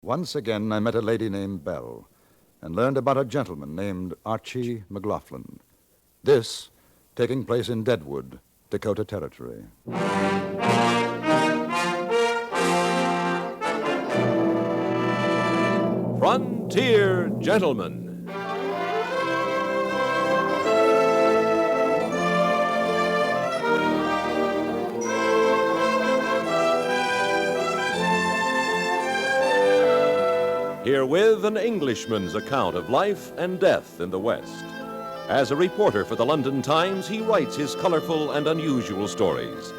Once again, I met a lady named Belle and learned about a gentleman named Archie McLaughlin. This taking place in Deadwood, Dakota Territory. Frontier Gentlemen. Herewith an Englishman's account of life and death in the West. As a reporter for the London Times, he writes his colorful and unusual stories.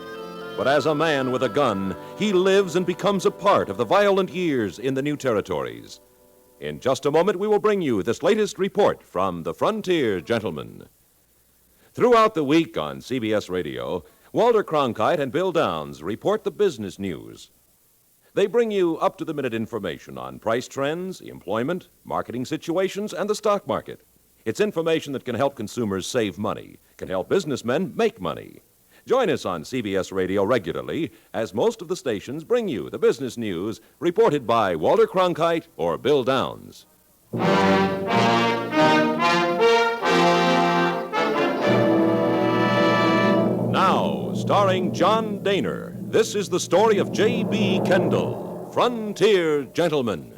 But as a man with a gun, he lives and becomes a part of the violent years in the new territories. In just a moment, we will bring you this latest report from the Frontier Gentlemen. Throughout the week on CBS Radio, Walter Cronkite and Bill Downs report the business news. They bring you up-to-the-minute information on price trends, employment, marketing situations, and the stock market. It's information that can help consumers save money, can help businessmen make money. Join us on CBS Radio regularly as most of the stations bring you the business news reported by Walter Cronkite or Bill Downs. Now, starring John Dehner, this is the story of J.B. Kendall, Frontier Gentleman.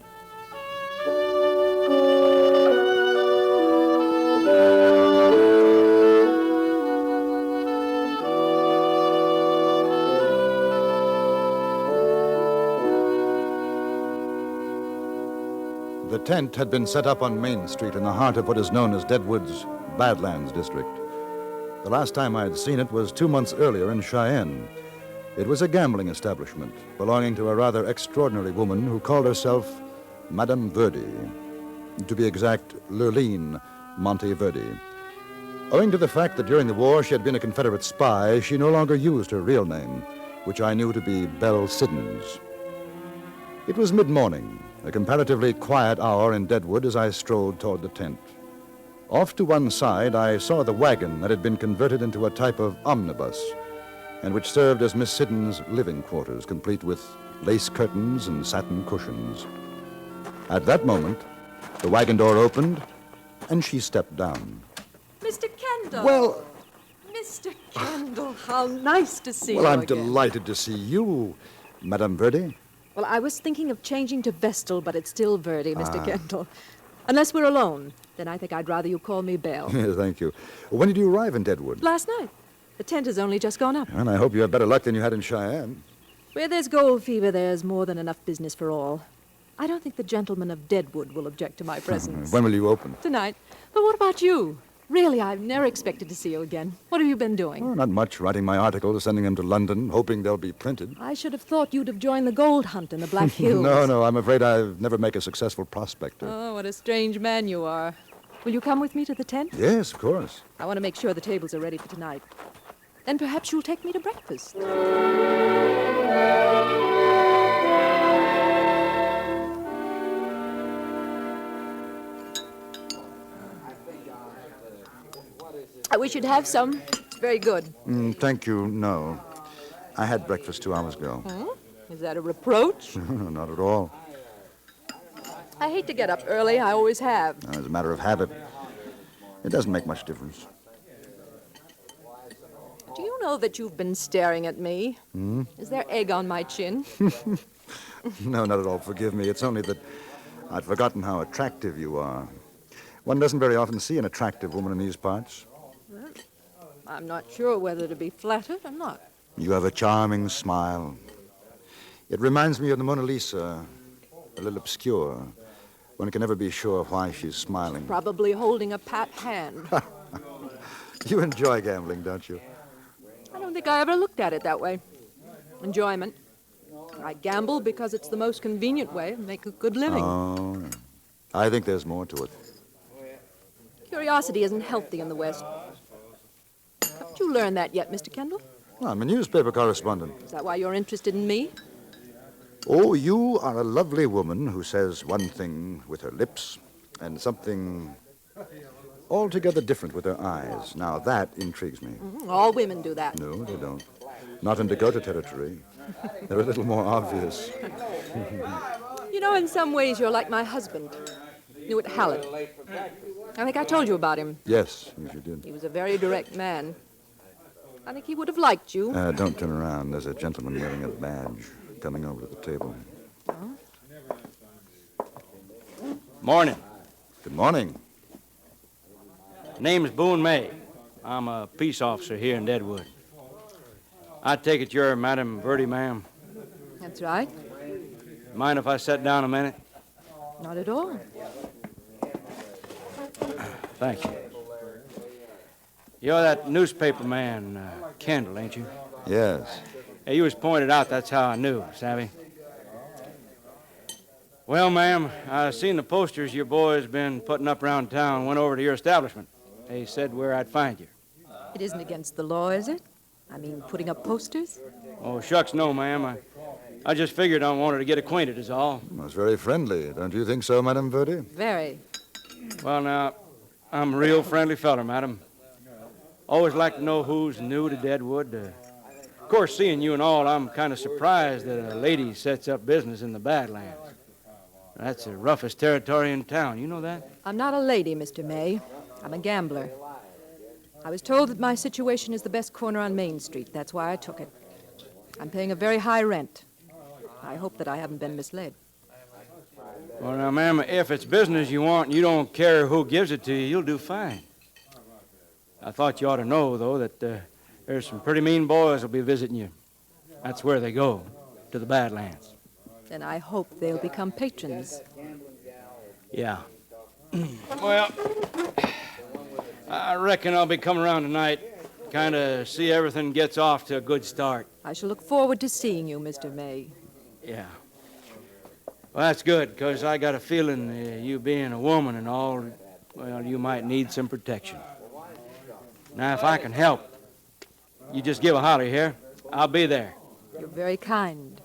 The tent had been set up on Main Street in the heart of what is known as Deadwood's Badlands District. The last time I had seen it was 2 months earlier in Cheyenne. It was a gambling establishment belonging to a rather extraordinary woman who called herself Madame Verdi. To be exact, Lurleen Monteverdi. Owing to the fact that during the war she had been a Confederate spy, she no longer used her real name, which I knew to be Belle Siddons. It was mid-morning, a comparatively quiet hour in Deadwood as I strolled toward the tent. Off to one side, I saw the wagon that had been converted into a type of omnibus, and which served as Miss Siddon's living quarters, complete with lace curtains and satin cushions. At that moment, the wagon door opened, and she stepped down. Mr. Kendall! Well... Mr. Kendall, how nice to see you Well, I'm again. delighted to see you, Madame Verdi. Well, I was thinking of changing to Vestal, but it's still Verdi, Mr. Kendall. Unless we're alone, then I think I'd rather you call me Belle. Yes, thank you. When did you arrive in Deadwood? Last night. The tent has only just gone up. And I hope you have better luck than you had in Cheyenne. Where there's gold fever, there's more than enough business for all. I don't think the gentlemen of Deadwood will object to my presence. When will you open? Tonight. But what about you? Really, I've never expected to see you again. What have you been doing? Oh, not much. Writing my articles, sending them to London, hoping they'll be printed. I should have thought you'd have joined the gold hunt in the Black Hills. No, I'm afraid I'll never make a successful prospector. Oh, what a strange man you are. Will you come with me to the tent? Yes, of course. I want to make sure the tables are ready for tonight. Then perhaps you'll take me to breakfast. I wish you'd have some. It's very good. Thank you, no. I had breakfast 2 hours ago. Oh? Is that a reproach? Not at all. I hate to get up early. I always have. As a matter of habit. It doesn't make much difference. Do you know that you've been staring at me? Is there egg on my chin? No, not at all. Forgive me. It's only that I'd forgotten how attractive you are. One doesn't very often see an attractive woman in these parts. I'm not sure whether to be flattered or not. You have a charming smile. It reminds me of the Mona Lisa, a little obscure. One can never be sure why she's smiling. Probably holding a pat hand. You enjoy gambling, don't you? I don't think I ever looked at it that way. Enjoyment. I gamble because it's the most convenient way to make a good living. Oh, I think there's more to it. Curiosity isn't healthy in the West. Haven't you learned that yet, Mr. Kendall? Well, I'm a newspaper correspondent. Is that why you're interested in me? Oh, you are a lovely woman who says one thing with her lips and something altogether different with her eyes. Now, that intrigues me. All women do that. No, they don't. Not in Dakota Territory. They're a little more obvious. know, in some ways, you're like my husband, Newitt Hallett. I think I told you about him. Yes, you did. He was a very direct man. I think he would have liked you. Don't turn around. There's a gentleman wearing a badge coming over to the table. Oh? Morning. Good morning. Name's Boone May. I'm a peace officer here in Deadwood. I take it you're Madam Verdi, ma'am. That's right. Mind if I sit down a minute? Not at all. Thank you. You're that newspaper man, Kendall, ain't you? Yes. Hey, you was pointed out, that's how I knew, savvy? Well, ma'am, I seen the posters your boys been putting up around town, went over to your establishment. They said where I'd find you. It isn't against the law, is it? I mean, putting up posters? Oh, shucks, no, ma'am. I just figured I wanted to get acquainted is all. Well, it's very friendly. Don't you think so, Madam Verdi? Very. Well, now, I'm a real friendly feller, madam. Always like to know who's new to Deadwood. Of course, seeing you and all, I'm kind of surprised that a lady sets up business in the Badlands. That's the roughest territory in town. You know that? I'm not a lady, Mr. May. I'm a gambler. I was told that my situation is the best corner on Main Street. That's why I took it. I'm paying a very high rent. I hope that I haven't been misled. Well, now, ma'am, if it's business you want and you don't care who gives it to you, you'll do fine. I thought you ought to know, though, that there's some pretty mean boys will be visiting you. That's where they go, to the Badlands. Then I hope they'll become patrons. Yeah. Well, I reckon I'll be coming around tonight, kind of see everything gets off to a good start. I shall look forward to seeing you, Mr. May. Yeah. Well, that's good, because I got a feeling you being a woman and all, well, you might need some protection. Now, if I can help, you just give a holler here. I'll be there. You're very kind.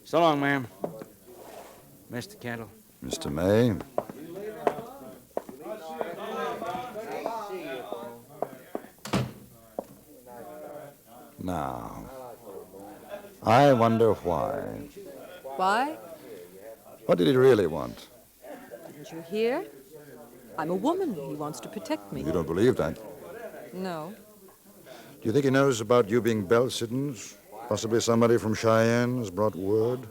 So long, ma'am. Mr. Kendall. Mr. May. Now, I wonder why. Why? What did he really want? Didn't you hear? I'm a woman. He wants to protect me. You don't believe that? No. Do you think he knows about you being Belle Siddon's? Possibly somebody from Cheyenne has brought word?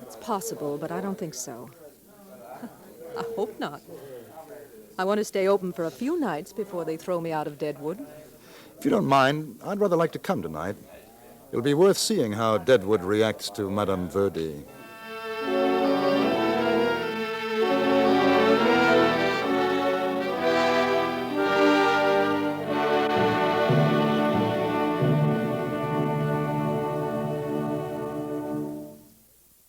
It's possible, but I don't think so. I hope not. I want to stay open for a few nights before they throw me out of Deadwood. If you don't mind, I'd rather like to come tonight. It'll be worth seeing how Deadwood reacts to Madame Verdi.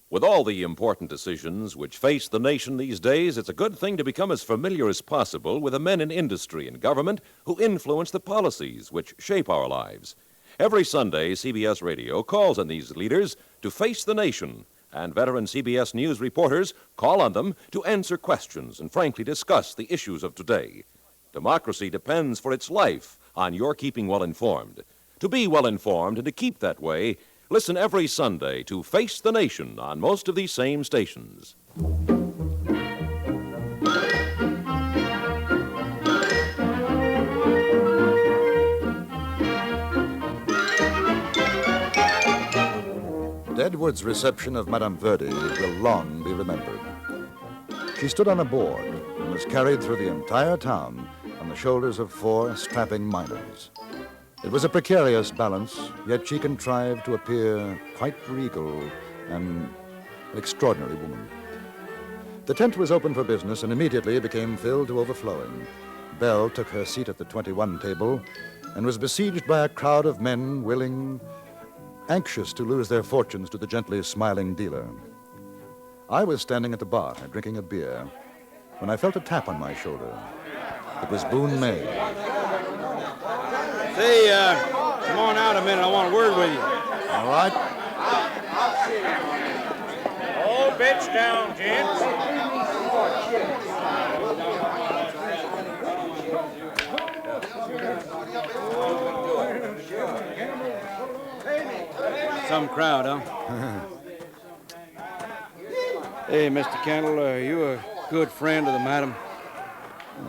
With all the important decisions which face the nation these days, it's a good thing to become as familiar as possible with the men in industry and government who influence the policies which shape our lives. Every Sunday, CBS Radio calls on these leaders to face the nation, and veteran CBS News reporters call on them to answer questions and frankly discuss the issues of today. Democracy depends for its life on your keeping well informed. To be well informed and to keep that way, listen every Sunday to Face the Nation on most of these same stations. Deadwood's reception of Madame Verdi will long be remembered. She stood on a board and was carried through the entire town on the shoulders of 4 strapping miners. It was a precarious balance, yet she contrived to appear quite regal and an extraordinary woman. The tent was open for business and immediately became filled to overflowing. Belle took her seat at the 21 table and was besieged by a crowd of men willing, anxious to lose their fortunes to the gently smiling dealer. I was standing at the bar, drinking a beer, when I felt a tap on my shoulder. It was Boone May. Say, come on out a minute. I want a word with you. All right. Hold bitch down, gents. Some crowd, huh? Hey, Mr. Kendall, are you a good friend of the madam?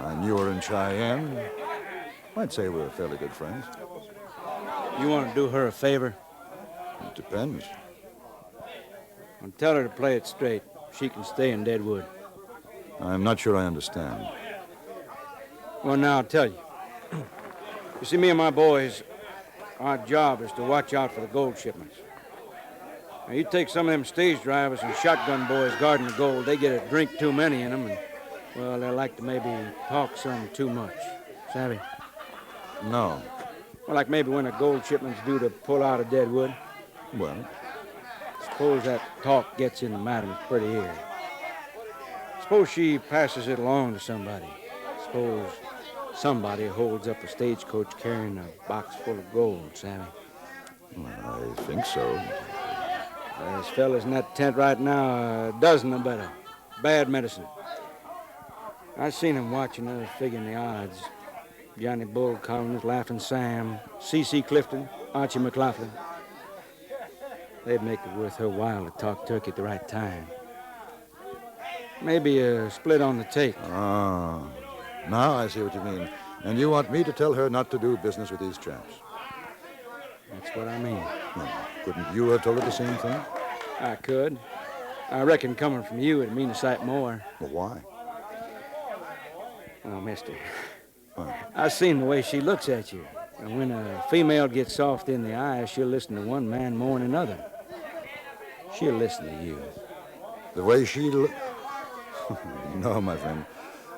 I knew her in Cheyenne. I'd say we're fairly good friends. You want to do her a favor? It depends. And tell her to play it straight. She can stay in Deadwood. I'm not sure I understand. Well, now I'll tell you. You see, me and my boys, our job is to watch out for the gold shipments. Now, you take some of them stage drivers and shotgun boys guarding the gold, they get a drink too many in them, and, well, they like to maybe talk some too much. Savvy? No. Well, like maybe when a gold shipment's due to pull out of Deadwood. Well, Suppose that talk gets in the madam's pretty ear. Suppose she passes it along to somebody. Suppose somebody holds up a stagecoach carrying a box full of gold, Sammy. I think so. There's fellas in that tent right now, a dozen or better. Bad medicine. I seen them watching her, figuring the odds. Johnny Bull Collins, Laughing Sam, C.C. Clifton, Archie McLaughlin. They'd make it worth her while to talk turkey at the right time. Maybe a split on the take. Ah, now I see what you mean. And you want me to tell her not to do business with these chaps? That's what I mean. Couldn't you have told her the same thing? I could. I reckon coming from you it'd mean a sight more. Well, why? Oh, mister. What? I've seen the way she looks at you. And when a female gets soft in the eyes, she'll listen to one man more than another. She'll listen to you. The way she No, my friend.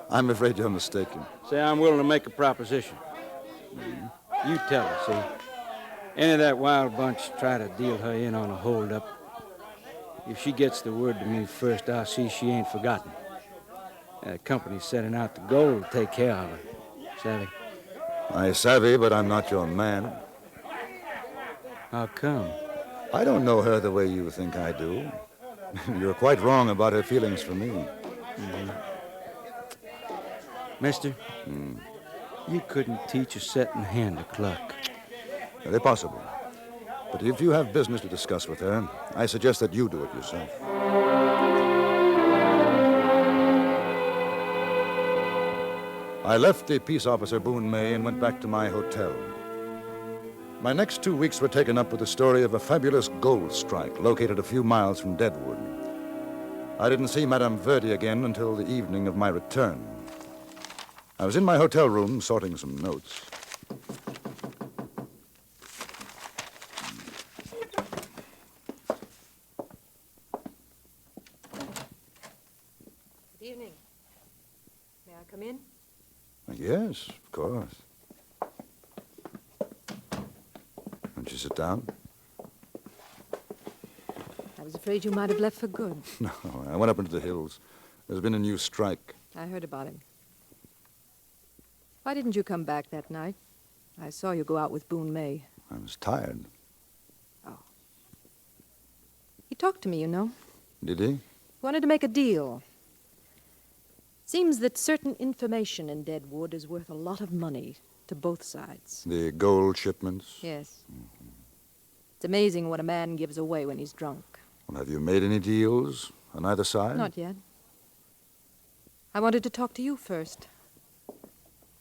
I'm afraid you're mistaken. Say, I'm willing to make a proposition. You tell her, see? Any of that wild bunch try to deal her in on a holdup. If she gets the word to me first, I'll see she ain't forgotten. That company's setting out the gold to take care of her. Savvy? I savvy, but I'm not your man. How come? I don't know her the way you think I do. You're quite wrong about her feelings for me. Mm-hmm. Mister, you couldn't teach a setting hen to cluck. They're possible. But if you have business to discuss with her, I suggest that you do it yourself. I left the peace officer Boone May and went back to my hotel. My next 2 weeks were taken up with the story of a fabulous gold strike located a few miles from Deadwood. I didn't see Madame Verdi again until the evening of my return. I was in my hotel room sorting some notes. Good evening. May I come in? Yes, of course. Won't you sit down? I was afraid you might have left for good. No, I went up into the hills. There's been a new strike. I heard about him. Why didn't you come back that night? I saw you go out with Boone May. I was tired. Oh. He talked to me, you know. Did he? He wanted to make a deal. Seems that certain information in Deadwood is worth a lot of money to both sides. The gold shipments? Yes. It's amazing what a man gives away when he's drunk. Well, have you made any deals on either side? Not yet. I wanted to talk to you first.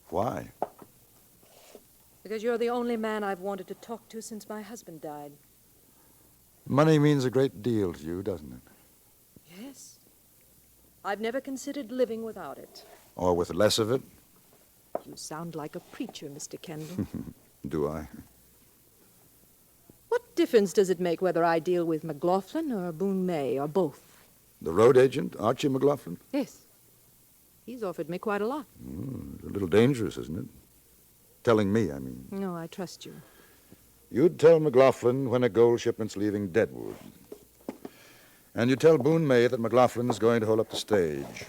Why? Because you're the only man I've wanted to talk to since my husband died. Money means a great deal to you, doesn't it? Yes. I've never considered living without it. Or with less of it? You sound like a preacher, Mr. Kendall. Do I? What difference does it make whether I deal with McLaughlin or Boone May or both? The road agent, Archie McLaughlin? Yes. He's offered me quite a lot. It's a little dangerous, isn't it? Telling me, I mean. No, I trust you. You'd tell McLaughlin when a gold shipment's leaving Deadwood. And you tell Boone May that McLaughlin's going to hold up the stage.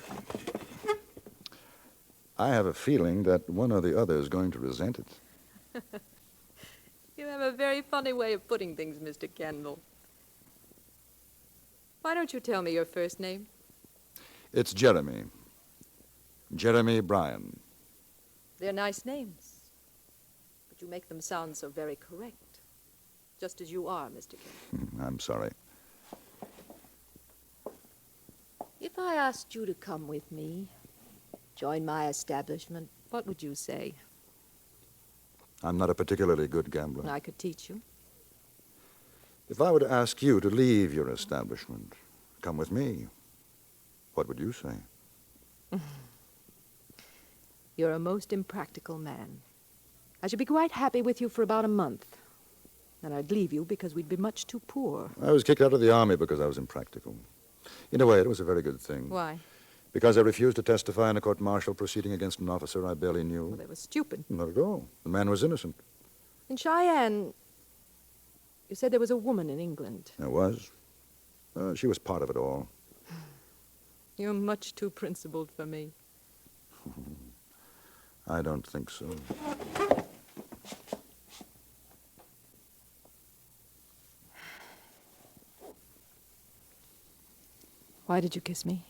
I have a feeling that one or the other is going to resent it. You have a very funny way of putting things, Mr. Kendall. Why don't you tell me your first name? It's Jeremy. Jeremy Bryan. They're nice names. But you make them sound so very correct. Just as you are, Mr. Kendall. I'm sorry. If I asked you to come with me, join my establishment, what would you say? I'm not a particularly good gambler. I could teach you. If I were to ask you to leave your establishment, come with me, what would you say? You're a most impractical man. I should be quite happy with you for about a month. Then I'd leave you because we'd be much too poor. I was kicked out of the army because I was impractical. In a way, it was a very good thing. Why? Because I refused to testify in a court-martial proceeding against an officer I barely knew. Well, they were stupid. Not at all. The man was innocent. In Cheyenne, you said there was a woman in England. There was. She was part of it all. You're much too principled for me. I don't think so. Why did you kiss me?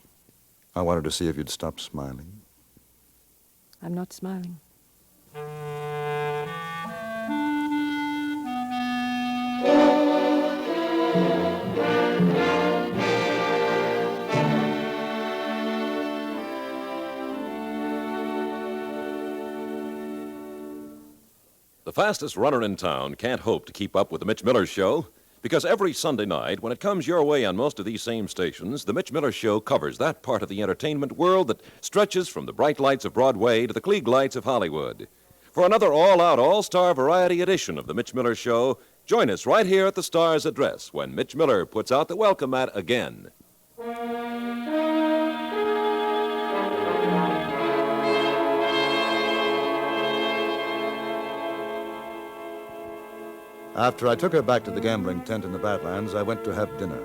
I wanted to see if you'd stop smiling. I'm not smiling. The fastest runner in town can't hope to keep up with the Mitch Miller Show, because every Sunday night, when it comes your way on most of these same stations, the Mitch Miller Show covers that part of the entertainment world that stretches from the bright lights of Broadway to the Klieg lights of Hollywood. For another all-out, all-star variety edition of the Mitch Miller Show, join us right here at the Star's address when Mitch Miller puts out the welcome mat again. After I took her back to the gambling tent in the Badlands, I went to have dinner.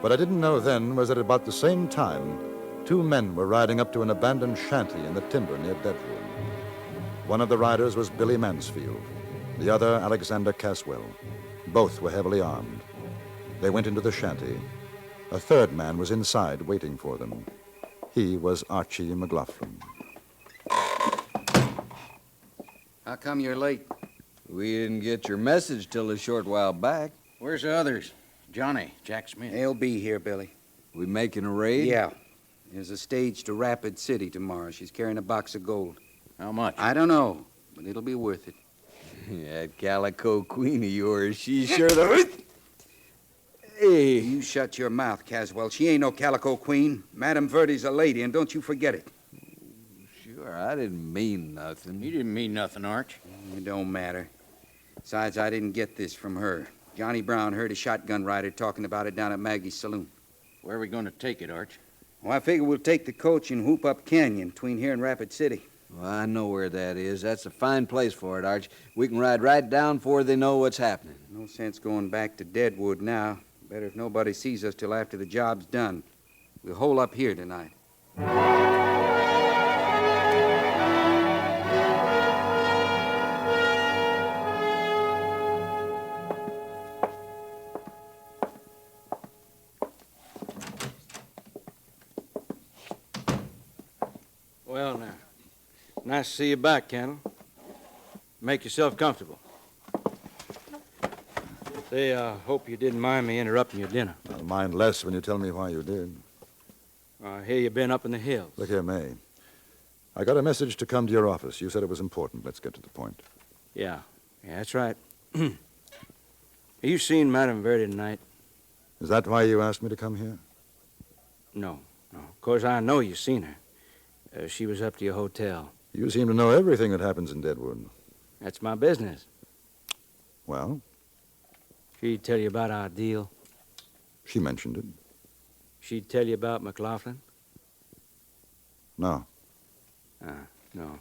What I didn't know then was that about the same time, two men were riding up to an abandoned shanty in the timber near Deadwood. One of the riders was Billy Mansfield, the other Alexander Caswell. Both were heavily armed. They went into the shanty. A third man was inside waiting for them. He was Archie McLaughlin. How come you're late? We didn't get your message till a short while back. Where's the others? Johnny, Jack Smith. They'll be here, Billy. We making a raid? Yeah. There's a stage to Rapid City tomorrow. She's carrying a box of gold. How much? I don't know, but it'll be worth it. That calico queen of yours, she's sure the... Hey. You shut your mouth, Caswell. She ain't no calico queen. Madame Verdi's a lady, and don't you forget it. Sure, I didn't mean nothing. You didn't mean nothing, Arch. It don't matter. Besides, I didn't get this from her. Johnny Brown heard a shotgun rider talking about it down at Maggie's saloon. Where are we going to take it, Arch? Well, I figure we'll take the coach and whoop up Canyon between here and Rapid City. Well, I know where that is. That's a fine place for it, Arch. We can ride right down before they know what's happening. No sense going back to Deadwood now. Better if nobody sees us till after the job's done. We'll hole up here tonight. Well, now, nice to see you back, Kendall. Make yourself comfortable. Say, hope you didn't mind me interrupting your dinner. I'll mind less when you tell me why you did. I hear you've been up in the hills. Look here, May. I got a message to come to your office. You said it was important. Let's get to the point. Yeah, that's right. You seen Madame Verdi tonight? Is that why you asked me to come here? No. Of course, I know you seen her. She was up to your hotel. You seem to know everything that happens in Deadwood. That's my business. Well, She'd tell you about our deal. she mentioned it. She'd tell you about McLaughlin? No. No.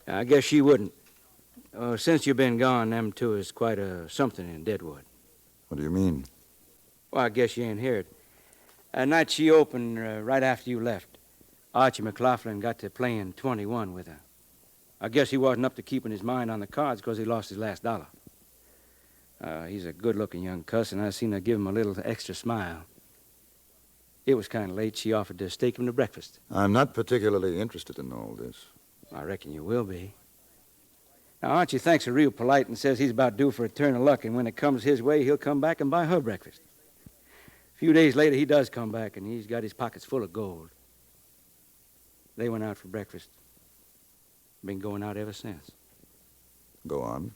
I guess she wouldn't. Since you've been gone, them two is quite a something in Deadwood. What do you mean? Well, I guess you ain't heard. Night she opened right after you left. Archie McLaughlin got to playing 21 with her. I guess he wasn't up to keeping his mind on the cards because he lost his last dollar. He's a good-looking young cuss, and I seen her give him a little extra smile. It was kind of late. She offered to stake him to breakfast. I'm not particularly interested in all this. I reckon you will be. Now, Archie thinks her real polite and says he's about due for a turn of luck, and when it comes his way, he'll come back and buy her breakfast. few days later, he does come back, and he's got his pockets full of gold. They went out for breakfast. Been going out ever since. Go on.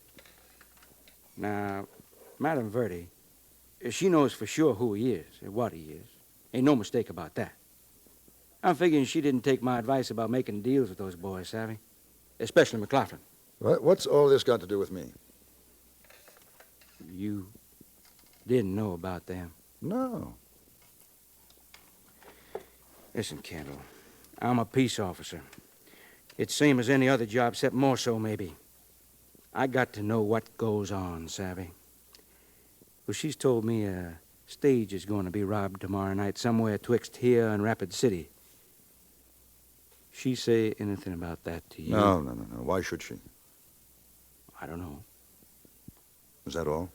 Now, Madame Verde, she knows for sure who he is and what he is. Ain't no mistake about that. I'm figuring she didn't take my advice about making deals with those boys, savvy? Especially McLaughlin. What's all this got to do with me? You didn't know about them. No. Listen, Kendall, I'm a peace officer. It's same as any other job, except more so, maybe. I got to know what goes on, savvy? Well, she's told me a stage is going to be robbed tomorrow night somewhere twixt here and Rapid City. She say anything about that to you? No. Why should she? I don't know. Is that all?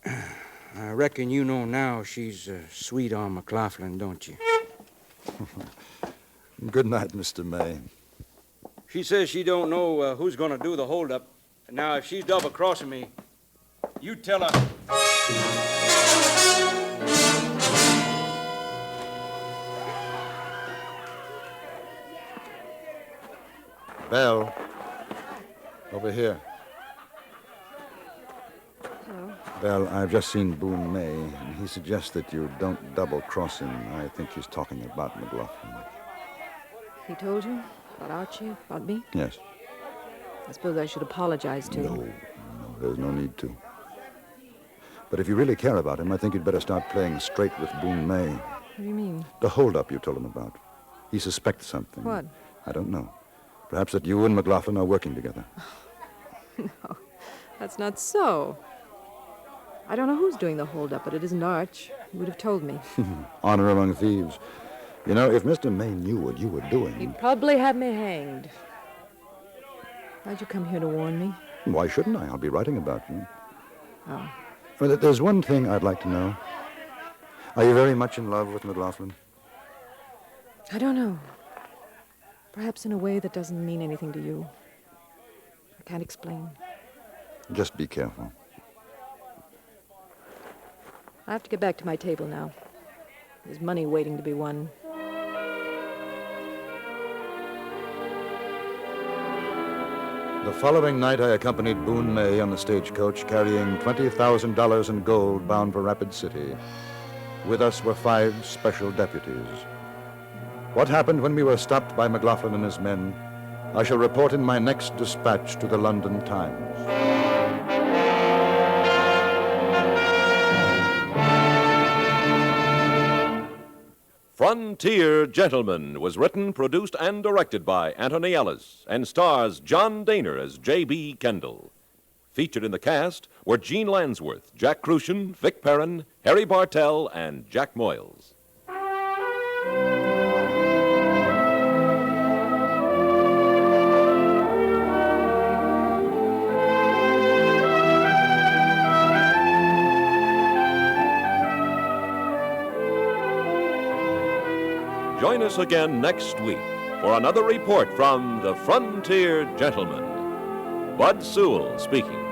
I reckon you know now she's sweet on McLaughlin, don't you? Good night, Mr. May. She says she don't know who's going to do the holdup. Now, if she's double-crossing me, you tell her. Belle, over here. Hello. Belle, I've just seen Boone May, and he suggests that you don't double-cross him. I think he's talking about McLaughlin. He told you? About Archie? About me? Yes. I suppose I should apologize to him. No, there's no need to. But if you really care about him, I think you'd better start playing straight with Boone May. What do you mean? The holdup you told him about. He suspects something. What? I don't know. Perhaps that you and McLaughlin are working together. No, that's not so. I don't know who's doing the holdup, but it isn't Arch. He would have told me. Honor among thieves. You know, if Mr. May knew what you were doing... He'd probably have me hanged. Why'd you come here to warn me? Why shouldn't I? I'll be writing about you. Oh. Well, there's one thing I'd like to know. Are you very much in love with McLaughlin? I don't know. Perhaps in a way that doesn't mean anything to you. I can't explain. Just be careful. I have to get back to my table now. There's money waiting to be won. The following night, I accompanied Boone May on the stagecoach, carrying $20,000 in gold bound for Rapid City. With us were 5 special deputies. What happened when we were stopped by McLaughlin and his men, I shall report in my next dispatch to the London Times. Frontier Gentleman was written, produced, and directed by Antony Ellis and stars John Dehner as J.B. Kendall. Featured in the cast were Gene Lansworth, Jack Crucian, Vic Perrin, Harry Bartell, and Jack Moyles. Join us again next week for another report from the Frontier Gentleman. Bud Sewell speaking.